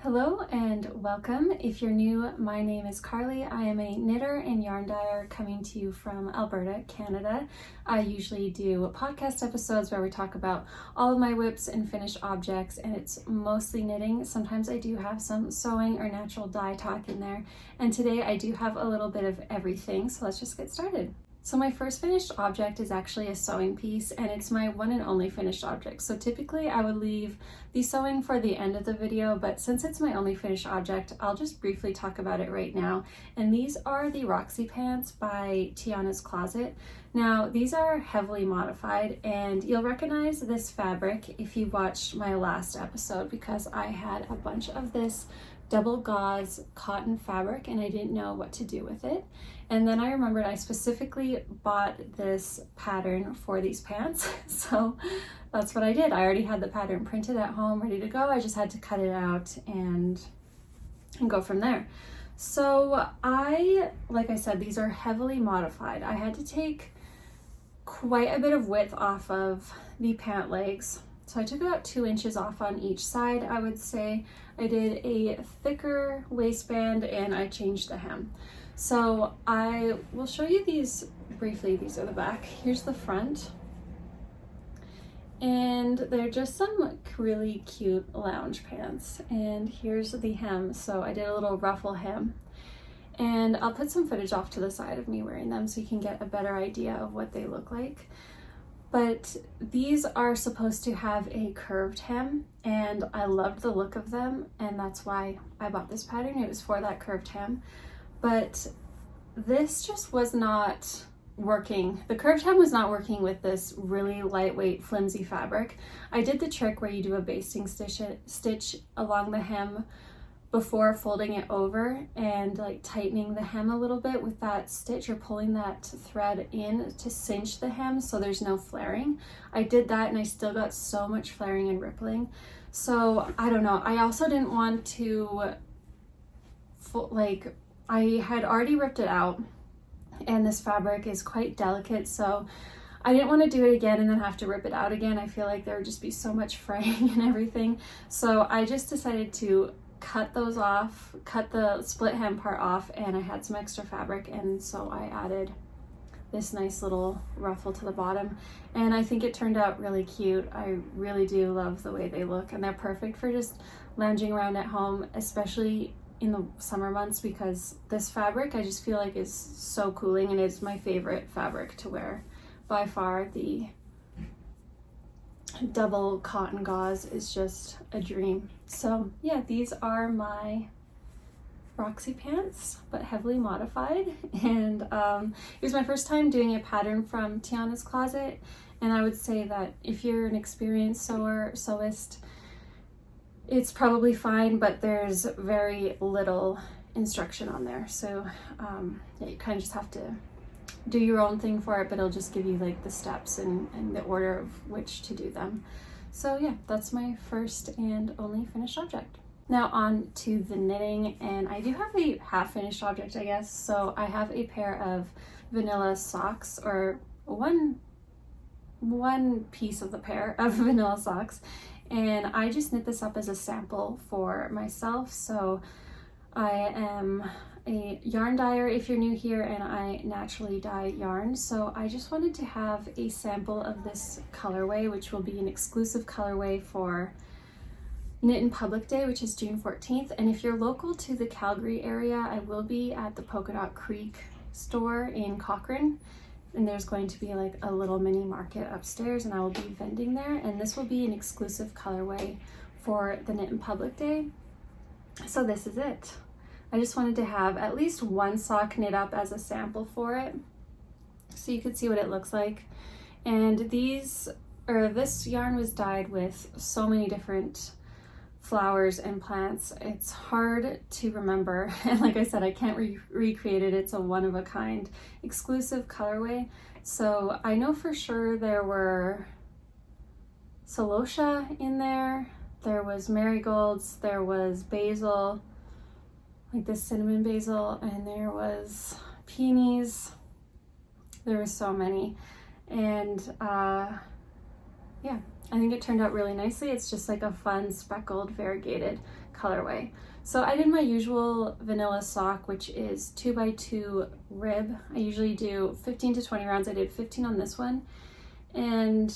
Hello and welcome. If you're new, my name is Karlie. I am a knitter and yarn dyer coming to you from Alberta, Canada. I usually do podcast episodes where we talk about all of my whips and finished objects, and it's mostly knitting. Sometimes I do have some sewing or natural dye talk in there, and today I do have a little bit of everything, so let's just get started. So my first finished object is actually a sewing piece, and it's my one and only finished object. So typically I would leave the sewing for the end of the video, but since it's my only finished object, I'll just briefly talk about it right now. And these are the Roxy Pants by Tiana's Closet. Now these are heavily modified, and you'll recognize this fabric if you watched my last episode because I had a bunch of this double gauze cotton fabric and I didn't know what to do with it. And then I remembered I specifically bought this pattern for these pants. So that's what I did. I already had the pattern printed at home, ready to go. I just had to cut it out and go from there. So like I said, these are heavily modified. I had to take quite a bit of width off of the pant legs. So I took about 2 inches off on each side, I would say. I did a thicker waistband and I changed the hem. So I will show you these briefly. These are the back. Here's the front. And they're just some really cute lounge pants. And here's the hem. So I did a little ruffle hem. And I'll put some footage off to the side of me wearing them so you can get a better idea of what they look like. But these are supposed to have a curved hem, and I loved the look of them, and that's why I bought this pattern. It was for that curved hem. But this just was not working. The curved hem was not working with this really lightweight, flimsy fabric. I did the trick where you do a basting stitch along the hem before folding it over and like tightening the hem a little bit with that stitch. You're pulling that thread in to cinch the hem so there's no flaring. I did that and I still got so much flaring and rippling. So I don't know. I also didn't want to I had already ripped it out, and this fabric is quite delicate, so I didn't want to do it again and then have to rip it out again. I feel like there would just be so much fraying and everything. So I just decided to cut those off, cut the split hem part off, and I had some extra fabric, and so I added this nice little ruffle to the bottom, and I think it turned out really cute. I really do love the way they look, and they're perfect for just lounging around at home, especially in the summer months, because this fabric I just feel like is so cooling, and it's my favorite fabric to wear by far. The double cotton gauze is just a dream. So yeah, these are my Roxy Pants, but heavily modified, and it was my first time doing a pattern from Tiana's Closet, and I would say that if you're an experienced sewist, it's probably fine, but there's very little instruction on there. So yeah, you kind of just have to do your own thing for it, but it'll just give you like the steps and the order of which to do them. So yeah, that's my first and only finished object. Now on to the knitting, and I do have a half finished object, I guess. So I have a pair of vanilla socks, or one piece of the pair of vanilla socks, and I just knit this up as a sample for myself. So I am a yarn dyer if you're new here, and I naturally dye yarn. So I just wanted to have a sample of this colorway, which will be an exclusive colorway for Knit in Public Day, which is June 14th. And if you're local to the Calgary area, I will be at the Polka Dot Creek store in Cochrane, and there's going to be like a little mini market upstairs, and I will be vending there, and this will be an exclusive colorway for the Knit in Public Day. So this is it. I just wanted to have at least one sock knit up as a sample for it so you could see what it looks like. And this yarn was dyed with so many different flowers and plants. It's hard to remember, and like I said, I can't recreate it. It's a one-of-a-kind exclusive colorway. So I know for sure there were celosia in there, there was marigolds, there was basil, like this cinnamon basil, and there was peonies. There were so many, and yeah, I think it turned out really nicely. It's just like a fun speckled variegated colorway. So I did my usual vanilla sock, which is 2x2 rib. I usually do 15 to 20 rounds. I did 15 on this one. And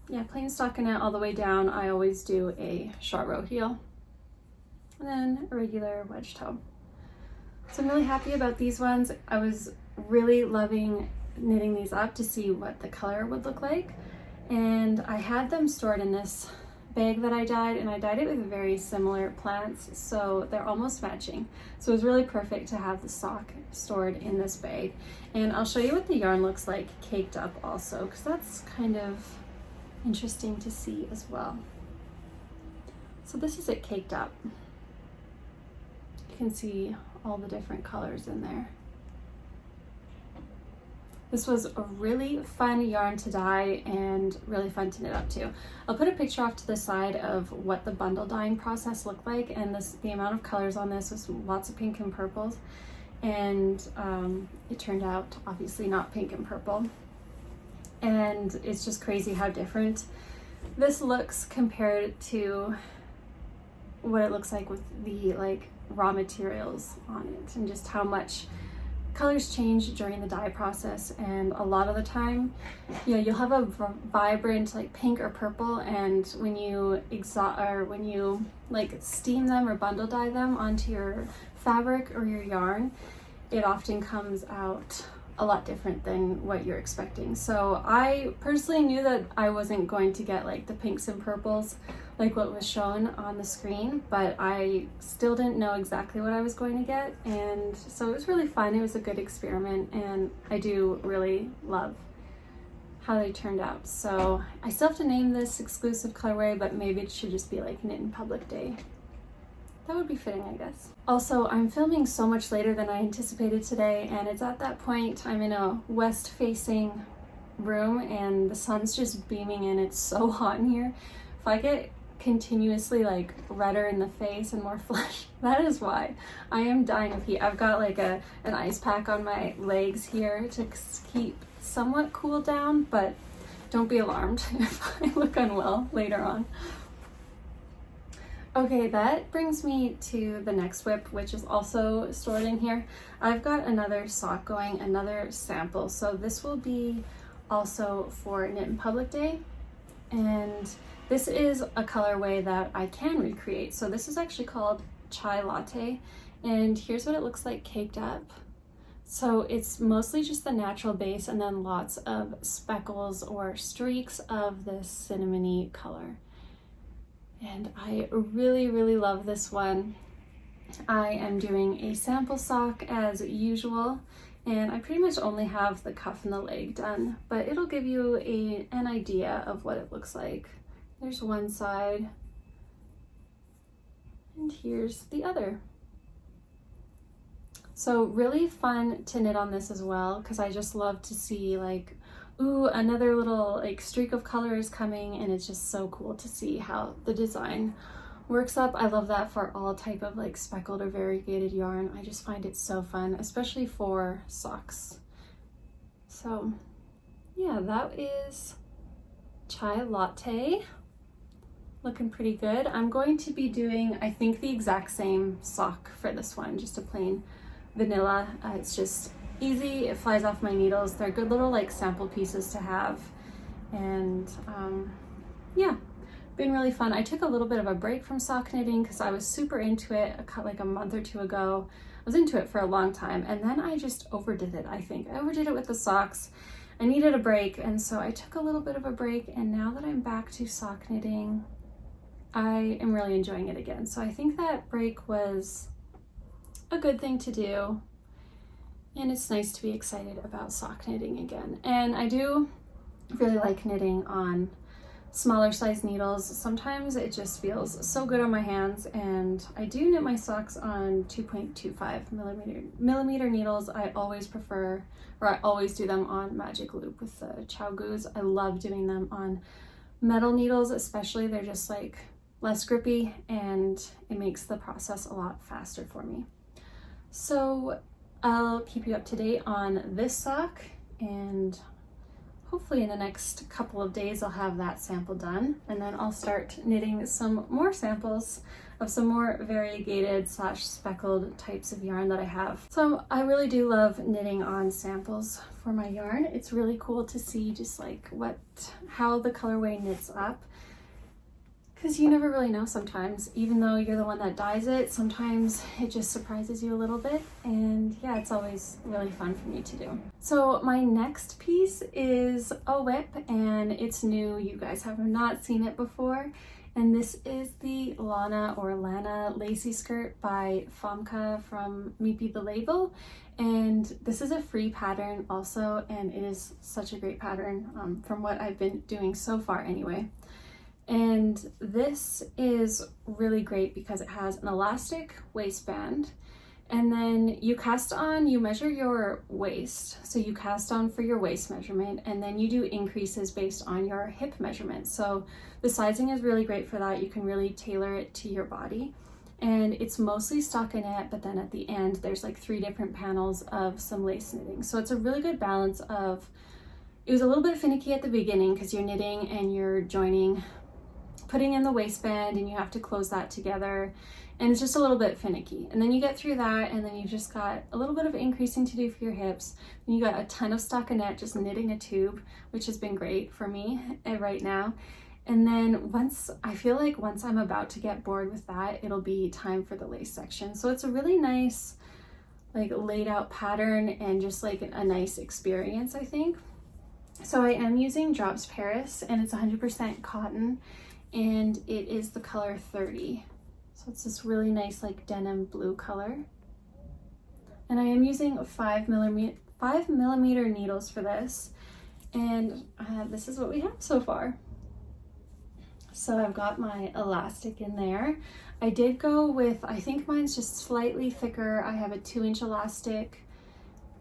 yeah, plain stockinette all the way down. I always do a short row heel and then a regular wedge toe. So I'm really happy about these ones. I was really loving knitting these up to see what the color would look like. And I had them stored in this bag that I dyed, and I dyed it with very similar plants, so they're almost matching. So it was really perfect to have the sock stored in this bag. And I'll show you what the yarn looks like caked up also, because that's kind of interesting to see as well. So this is it caked up. You can see all the different colors in there. This was a really fun yarn to dye and really fun to knit up too. I'll put a picture off to the side of what the bundle dyeing process looked like, and the amount of colors on this was lots of pink and purples, and it turned out obviously not pink and purple. And it's just crazy how different this looks compared to what it looks like with the raw materials on it, and just how much colors change during the dye process. And a lot of the time, yeah, you'll have a vibrant pink or purple, and when you steam them or bundle dye them onto your fabric or your yarn, it often comes out a lot different than what you're expecting. So I personally knew that I wasn't going to get the pinks and purples like what was shown on the screen, but I still didn't know exactly what I was going to get, and so it was really fun. It was a good experiment, and I do really love how they turned out. So I still have to name this exclusive colorway, but maybe it should just be Knit in Public Day. That would be fitting, I guess. Also, I'm filming so much later than I anticipated today, and it's at that point I'm in a west-facing room and the sun's just beaming in. It's so hot in here. If I get continuously redder in the face and more flush, that is why. I am dying of heat. I've got an ice pack on my legs here to keep somewhat cool down, but don't be alarmed if I look unwell later on. Okay, that brings me to the next whip, which is also stored in here. I've got another sock going, another sample. So this will be also for Knit in Public Day, and this is a colorway that I can recreate. So this is actually called Chai Latte, and here's what it looks like caked up. So it's mostly just the natural base and then lots of speckles or streaks of this cinnamony color. And I really, really love this one. I am doing a sample sock as usual, and I pretty much only have the cuff and the leg done, but it'll give you an idea of what it looks like. There's one side, and here's the other. So really fun to knit on this as well, because I just love to see ooh, another little streak of color is coming, and it's just so cool to see how the design works up. I love that for all type of speckled or variegated yarn. I just find it so fun, especially for socks. So yeah, that is Chai Latte. Looking pretty good. I'm going to be doing, I think, the exact same sock for this one, just a plain vanilla. It's just easy, it flies off my needles. They're good little sample pieces to have, and yeah, been really fun. I took a little bit of a break from sock knitting because I was super into it a month or two ago. I was into it for a long time, and then I just overdid it. I think I overdid it with the socks. I needed a break, and so I took a little bit of a break, and now that I'm back to sock knitting, I am really enjoying it again. So I think that break was a good thing to do, and it's nice to be excited about sock knitting again. And I do really like knitting on smaller size needles. Sometimes it just feels so good on my hands, and I do knit my socks on 2.25 millimeter needles. I always prefer, or I always do them on magic loop with the Chow Goose. I love doing them on metal needles, especially. They're just less grippy, and it makes the process a lot faster for me. So I'll keep you up to date on this sock, and hopefully in the next couple of days I'll have that sample done, and then I'll start knitting some more samples of some more variegated slash speckled types of yarn that I have. So I really do love knitting on samples for my yarn. It's really cool to see just like how the colorway knits up, because you never really know sometimes, even though you're the one that dyes it, sometimes it just surprises you a little bit. And yeah, it's always really fun for me to do. So my next piece is a whip, and it's new. You guys have not seen it before. And this is the Lana or Lana Lacey skirt by Famke from Mipi the label. And this is a free pattern also, and it is such a great pattern from what I've been doing so far anyway. And this is really great because it has an elastic waistband, and then you measure your waist. So you cast on for your waist measurement, and then you do increases based on your hip measurement. So the sizing is really great for that. You can really tailor it to your body. And it's mostly stockinette, but then at the end, there's like 3 different panels of some lace knitting. So it's a really good balance of, it was a little bit finicky at the beginning because you're knitting and you're joining, putting in the waistband, and you have to close that together, and it's just a little bit finicky. And then you get through that, and then you've just got a little bit of increasing to do for your hips. Then you got a ton of stockinette, just knitting a tube, which has been great for me right now. And then I feel like once I'm about to get bored with that, it'll be time for the lace section. So it's a really nice, like, laid out pattern and just like a nice experience, I think. So I am using Drops Paris, and it's 100% cotton, and it is the color 30. So it's this really nice like denim blue color. And I am using 5 millimeter needles for this. And this is what we have so far. So I've got my elastic in there. I did go with, I think mine's just slightly thicker. I have a 2-inch elastic.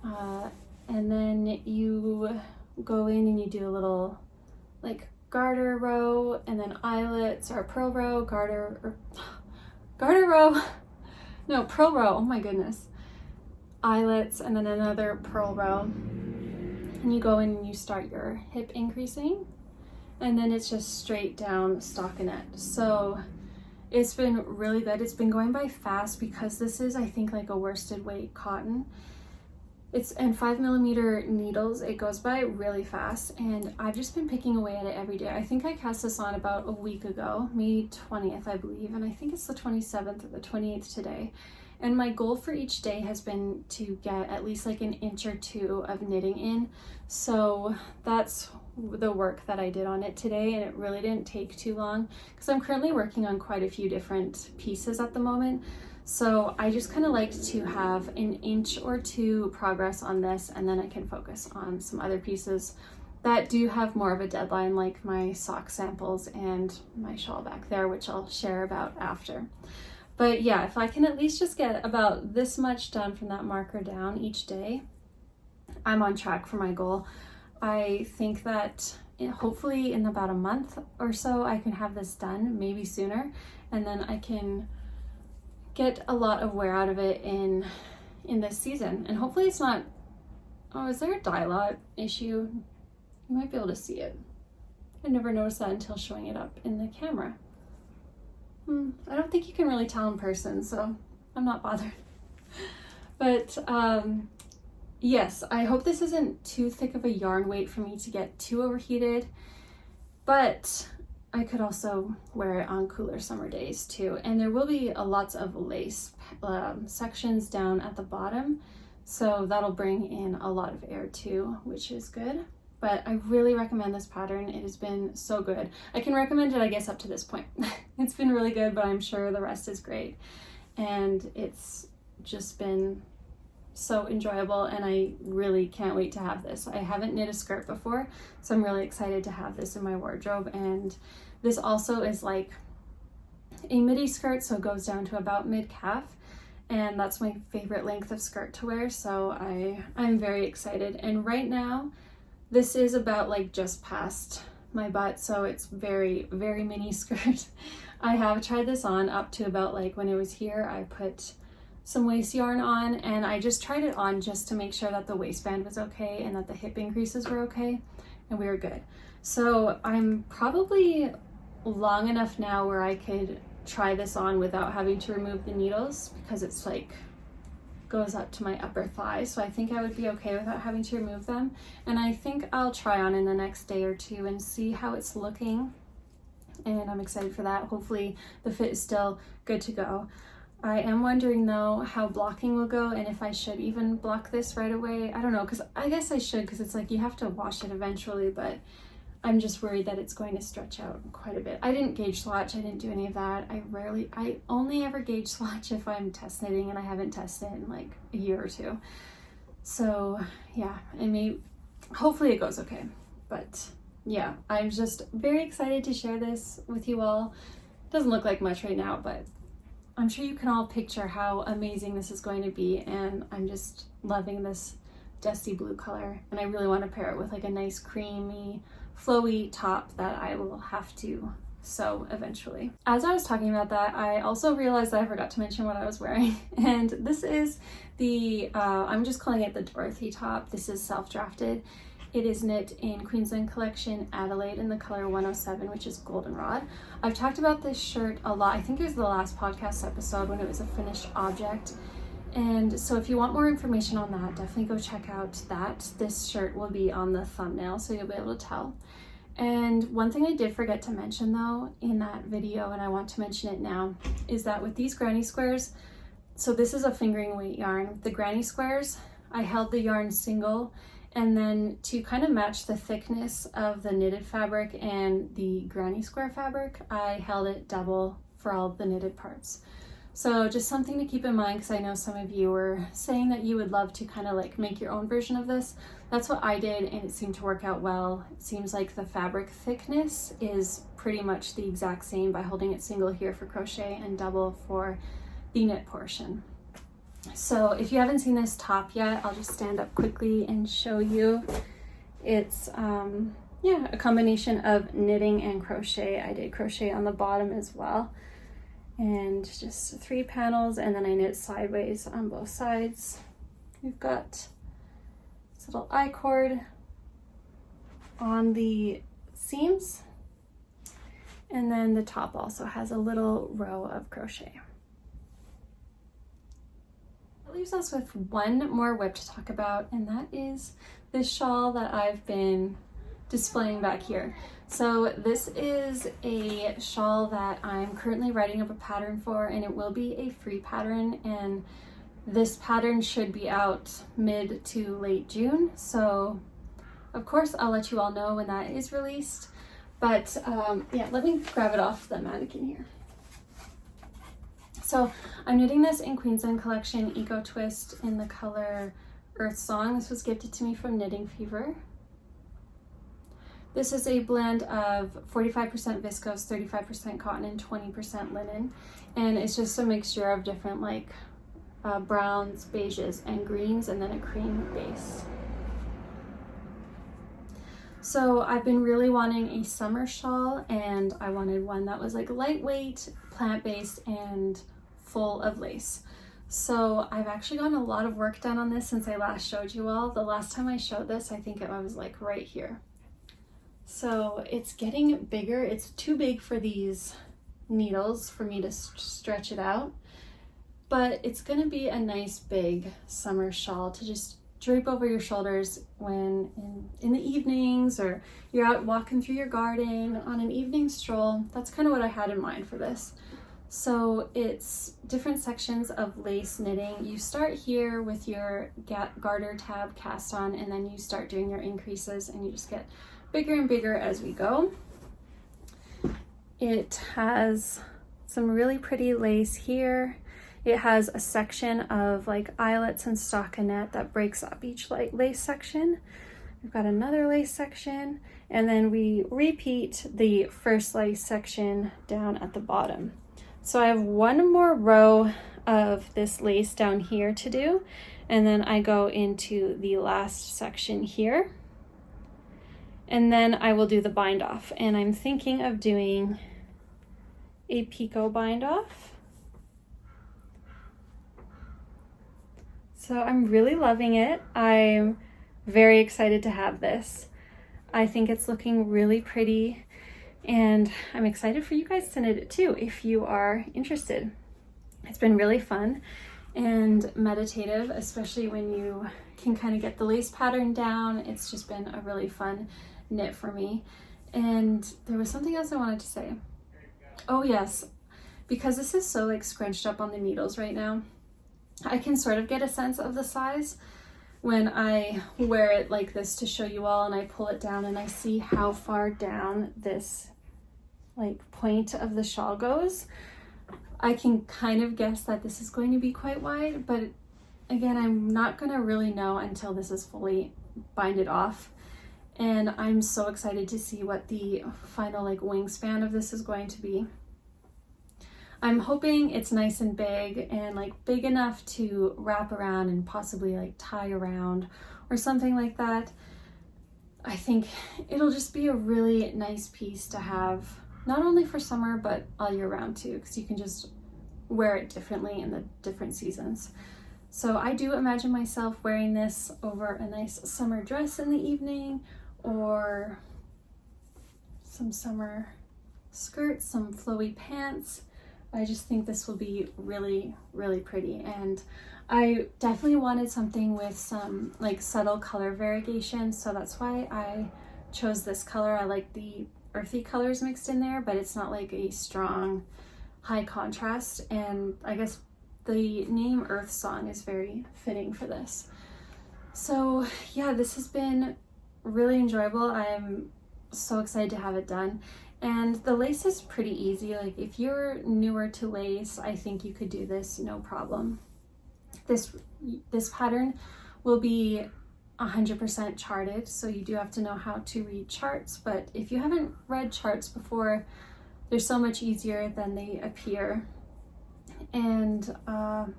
And then you go in and you do a little like garter row, and then eyelets, or purl row, garter row, no, purl row, oh my goodness, eyelets, and then another purl row. And you go in and you start your hip increasing, and then it's just straight down stockinette. So it's been really good. It's been going by fast because this is, I think, like a worsted weight cotton. And 5 millimeter needles, it goes by really fast, and I've just been picking away at it every day. I think I cast this on about a week ago, May 20th, I believe, and I think it's the 27th or the 28th today. And my goal for each day has been to get at least like an inch or 2 of knitting in. So that's the work that I did on it today, and it really didn't take too long because I'm currently working on quite a few different pieces at the moment. So I just kind of like to have an inch or 2 progress on this, and then I can focus on some other pieces that do have more of a deadline, like my sock samples and my shawl back there, which I'll share about after. But yeah, if I can at least just get about this much done from that marker down each day, I'm on track for my goal. I think that hopefully in about a month or so I can have this done, maybe sooner, and then I can get a lot of wear out of it in this season. And hopefully it's not, oh, is there a dye lot issue? You might be able to see it. I never noticed that until showing it up in the camera. I don't think you can really tell in person, so I'm not bothered. But yes, I hope this isn't too thick of a yarn weight for me to get too overheated, but I could also wear it on cooler summer days too. And there will be lots of lace sections down at the bottom, so that'll bring in a lot of air too, which is good. But I really recommend this pattern. It has been so good. I can recommend it, I guess, up to this point. It's been really good, but I'm sure the rest is great. And it's just been so enjoyable, and I really can't wait to have this. I haven't knit a skirt before, so I'm really excited to have this in my wardrobe. And this also is like a midi skirt, so it goes down to about mid-calf, and that's my favorite length of skirt to wear, so I'm very excited. And right now this is about like just past my butt, so it's very, very mini skirt. I have tried this on up to about like when it was here. I put some waist yarn on, and I just tried it on just to make sure that the waistband was okay and that the hip increases were okay, and we were good. So I'm probably long enough now where I could try this on without having to remove the needles because it's like goes up to my upper thigh. So I think I would be okay without having to remove them. And I think I'll try on in the next day or two and see how it's looking. And I'm excited for that. Hopefully the fit is still good to go. I am wondering though how blocking will go and if I should even block this right away. I don't know, because I guess I should, because it's like you have to wash it eventually, but I'm just worried that it's going to stretch out quite a bit. I didn't gauge swatch, I didn't do any of that. I only ever gauge swatch if I'm test knitting, and I haven't tested in like a year or two. So yeah, hopefully it goes okay. But yeah, I'm just very excited to share this with you all. Doesn't look like much right now, but I'm sure you can all picture how amazing this is going to be, and I'm just loving this dusty blue color, and I really want to pair it with like a nice creamy flowy top that I will have to sew eventually. As I was talking about that, I also realized that I forgot to mention what I was wearing, and this is the I'm just calling it the Dorothy top. This is self-drafted. It is knit in Queensland collection Adelaide in the color 107, which is Goldenrod. I've talked about this shirt a lot. I think it was the last podcast episode when it was a finished object. And so if you want more information on that, definitely go check out that. This shirt will be on the thumbnail, so you'll be able to tell. And one thing I did forget to mention though in that video, and I want to mention it now, is that with these granny squares, so this is a fingering weight yarn. The granny squares, I held the yarn single, and then to kind of match the thickness of the knitted fabric and the granny square fabric, I held it double for all the knitted parts. So just something to keep in mind, because I know some of you were saying that you would love to kind of like make your own version of this. That's what I did, and it seemed to work out well. It seems like the fabric thickness is pretty much the exact same by holding it single here for crochet and double for the knit portion. So if you haven't seen this top yet, I'll just stand up quickly and show you. It's yeah, a combination of knitting and crochet. I did crochet on the bottom as well, and just 3 panels, and then I knit sideways on both sides. We've got this little I-cord on the seams, and then the top also has a little row of crochet. That leaves us with one more whip to talk about, and that is this shawl that I've been displaying back here. So this is a shawl that I'm currently writing up a pattern for, and it will be a free pattern, and this pattern should be out mid to late June. So of course I'll let you all know when that is released. But yeah, let me grab it off the mannequin here. So I'm knitting this in Queensland collection Eco Twist in the color Earth Song. This was gifted to me from Knitting Fever. This is a blend of 45% viscose, 35% cotton, and 20% linen. And it's just a mixture of different like browns, beiges, and greens, and then a cream base. So I've been really wanting a summer shawl, and I wanted one that was like lightweight, plant-based, and full of lace. So I've actually gotten a lot of work done on this since I last showed you all. The last time I showed this, I think I was like right here. So it's getting bigger. It's too big for these needles for me to stretch it out, but it's gonna be a nice big summer shawl to just drape over your shoulders when in the evenings, or you're out walking through your garden on an evening stroll. That's kind of what I had in mind for this. So it's different sections of lace knitting. You start here with your garter tab cast on, and then you start doing your increases, and you just get bigger and bigger as we go. It has some really pretty lace here. It has a section of like eyelets and stockinette that breaks up each like lace section. We've got another lace section, and then we repeat the first lace section down at the bottom. So I have one more row of this lace down here to do, and then I go into the last section here, and then I will do the bind off. And I'm thinking of doing a picot bind off. So I'm really loving it. I'm very excited to have this. I think it's looking really pretty. And I'm excited for you guys to knit it too if you are interested. It's been really fun and meditative, especially when you can kind of get the lace pattern down. It's just been a really fun knit for me. And there was something else I wanted to say. Oh yes, because this is so like scrunched up on the needles right now, I can sort of get a sense of the size when I wear it like this to show you all, and I pull it down and I see how far down this like point of the shawl goes. I can kind of guess that this is going to be quite wide, but again, I'm not gonna really know until this is fully binded off. And I'm so excited to see what the final like wingspan of this is going to be. I'm hoping it's nice and big and like big enough to wrap around and possibly like tie around or something like that. I think it'll just be a really nice piece to have, not only for summer, but all year round too, because you can just wear it differently in the different seasons. So I do imagine myself wearing this over a nice summer dress in the evening, or some summer skirts, some flowy pants. I just think this will be really, really pretty. And I definitely wanted something with some like subtle color variegation, so that's why I chose this color. I like the earthy colors mixed in there, but it's not like a strong high contrast. And I guess the name Earth Song is very fitting for this. So yeah, this has been really enjoyable. I'm so excited to have it done. And the lace is pretty easy. Like if you're newer to lace, I think you could do this no problem. This pattern will be 100% charted, so you do have to know how to read charts, but if you haven't read charts before, they're so much easier than they appear. And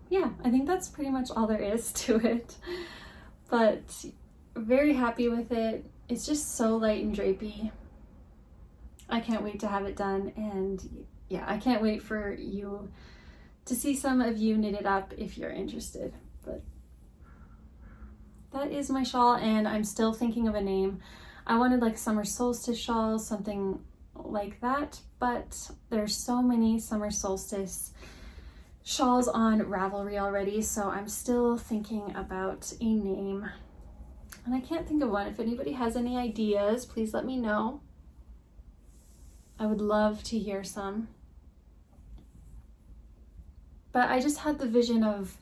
yeah, I think that's pretty much all there is to it, but very happy with it. It's just so light and drapey. I can't wait to have it done, and yeah, I can't wait for you to see some of you knit it up if you're interested. But that is my shawl, and I'm still thinking of a name. I wanted like summer solstice shawl, something like that, but there's so many summer solstice shawls on Ravelry already, so I'm still thinking about a name, and I can't think of one. If anybody has any ideas, please let me know. I would love to hear some. But I just had the vision of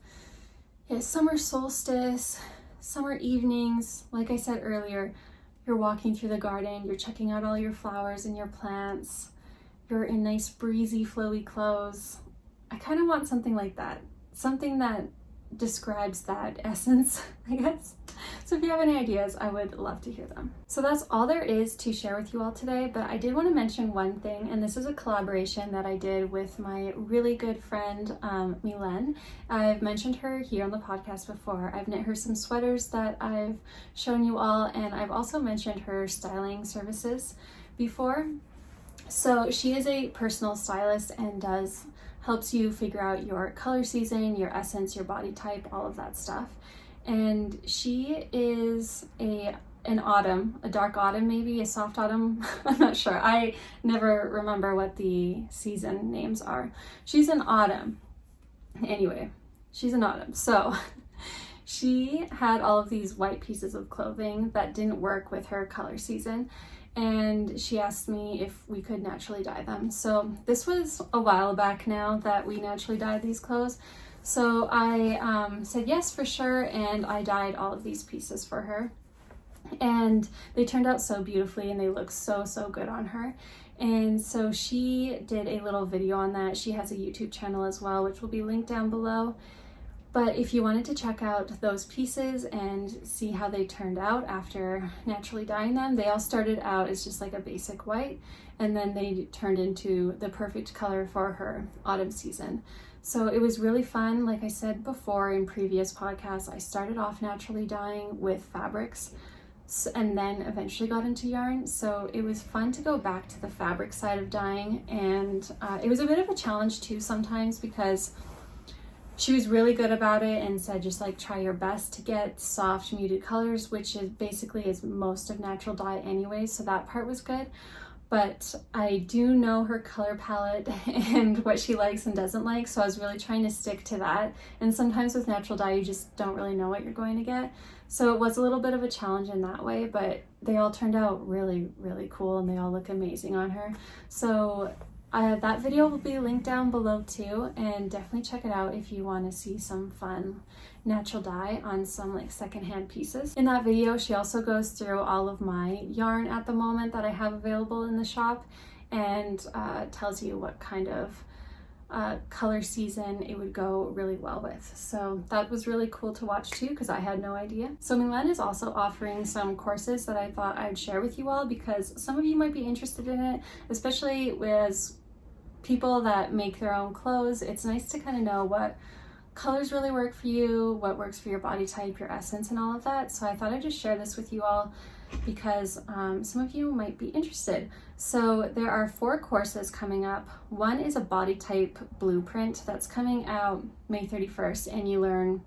summer solstice, summer evenings. Like I said earlier, you're walking through the garden, you're checking out all your flowers and your plants, you're in nice breezy flowy clothes. I kind of want something like that, something that describes that essence, I guess. So if you have any ideas, I would love to hear them. So that's all there is to share with you all today, but I did want to mention one thing, and this is a collaboration that I did with my really good friend, Mylene. I've mentioned her here on the podcast before. I've knit her some sweaters that I've shown you all, and I've also mentioned her styling services before. So she is a personal stylist and helps you figure out your color season, your essence, your body type, all of that stuff. And she is an autumn, a dark autumn, maybe a soft autumn. I'm not sure. I never remember what the season names are. She's an autumn. Anyway, she's an autumn. So she had all of these white pieces of clothing that didn't work with her color season, and she asked me if we could naturally dye them. So this was a while back now that we naturally dyed these clothes. So I said yes for sure, and I dyed all of these pieces for her. And they turned out so beautifully, and they look so, so good on her. And so she did a little video on that. She has a YouTube channel as well, which will be linked down below. But if you wanted to check out those pieces and see how they turned out after naturally dyeing them, they all started out as just like a basic white, and then they turned into the perfect color for her autumn season. So it was really fun. Like I said before in previous podcasts, I started off naturally dyeing with fabrics and then eventually got into yarn. So it was fun to go back to the fabric side of dyeing, and it was a bit of a challenge too sometimes, because she was really good about it and said just like try your best to get soft muted colors, which is basically is most of natural dye anyway, so that part was good. but I do know her color palette and what she likes and doesn't like, so I was really trying to stick to that. And sometimes with natural dye, you just don't really know what you're going to get. So it was a little bit of a challenge in that way, but they all turned out really, really cool, and they all look amazing on her. So that video will be linked down below too, and definitely check it out if you want to see some fun natural dye on some like secondhand pieces. In that video, she also goes through all of my yarn at the moment that I have available in the shop, and tells you what kind of color season it would go really well with. So that was really cool to watch too, because I had no idea. So Mylene is also offering some courses that I thought I'd share with you all, because some of you might be interested in it, especially with people that make their own clothes. It's nice to kind of know what colors really work for you, what works for your body type, your essence, and all of that. So I thought I'd just share this with you all because some of you might be interested. So there are 4 courses coming up. One is a body type blueprint that's coming out May 31st, and you learn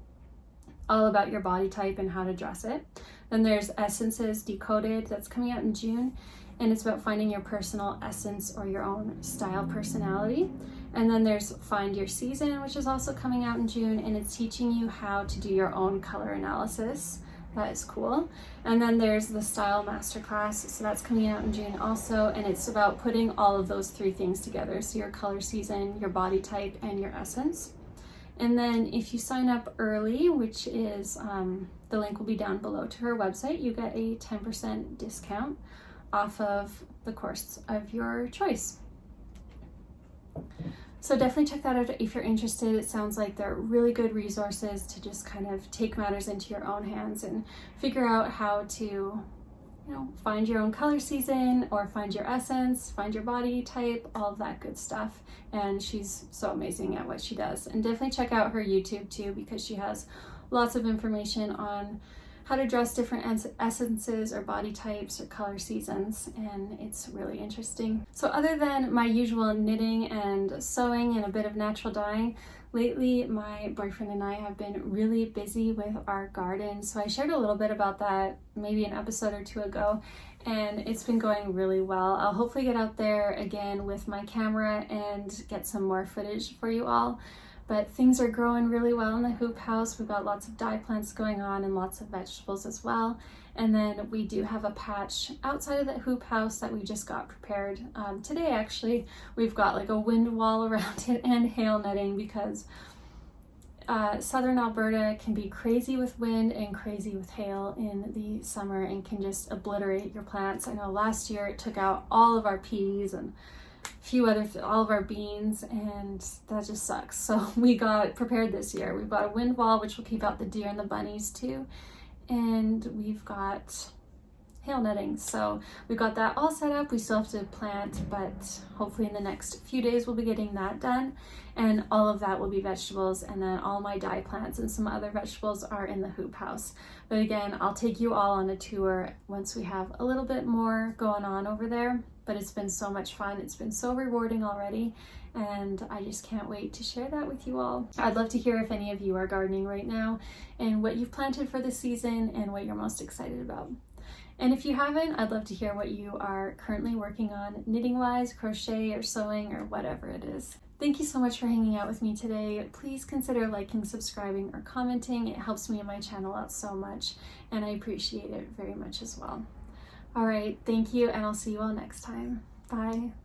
all about your body type and how to dress it. Then there's Essences Decoded that's coming out in June, and it's about finding your personal essence or your own style personality. And then there's Find Your Season, which is also coming out in June, and it's teaching you how to do your own color analysis. That is cool. And then there's the Style Masterclass, so that's coming out in June also, and it's about putting all of those 3 things together, so your color season, your body type, and your essence. And then if you sign up early, which is the link will be down below to her website, you get a 10% discount off of the course of your choice. So definitely check that out if you're interested. It sounds like they're really good resources to just kind of take matters into your own hands and figure out how to, find your own color season, or find your essence, find your body type, all of that good stuff. And she's so amazing at what she does. And definitely check out her YouTube too, because she has lots of information on how to dress different essences or body types or color seasons, and it's really interesting. So other than my usual knitting and sewing and a bit of natural dyeing, lately my boyfriend and I have been really busy with our garden. So I shared a little bit about that maybe an episode or 2 ago, and it's been going really well. I'll hopefully get out there again with my camera and get some more footage for you all. But things are growing really well in the hoop house. We've got lots of dye plants going on and lots of vegetables as well. And then we do have a patch outside of the hoop house that we just got prepared today. Actually, we've got like a wind wall around it and hail netting, because southern Alberta can be crazy with wind and crazy with hail in the summer and can just obliterate your plants. I know last year it took out all of our peas and all of our beans, and that just sucks. So we got prepared this year. We've got a wind wall, which will keep out the deer and the bunnies too, and we've got hail netting. So we've got that all set up. We still have to plant, but hopefully in the next few days we'll be getting that done, and all of that will be vegetables. And then all my dye plants and some other vegetables are in the hoop house. But again, I'll take you all on a tour once we have a little bit more going on over there. But it's been so much fun. It's been so rewarding already, and I just can't wait to share that with you all. I'd love to hear if any of you are gardening right now and what you've planted for the season and what you're most excited about. And if you haven't, I'd love to hear what you are currently working on knitting-wise, crochet or sewing or whatever it is. Thank you so much for hanging out with me today. Please consider liking, subscribing, or commenting. It helps me and my channel out so much, and I appreciate it very much as well. All right, thank you, and I'll see you all next time. Bye.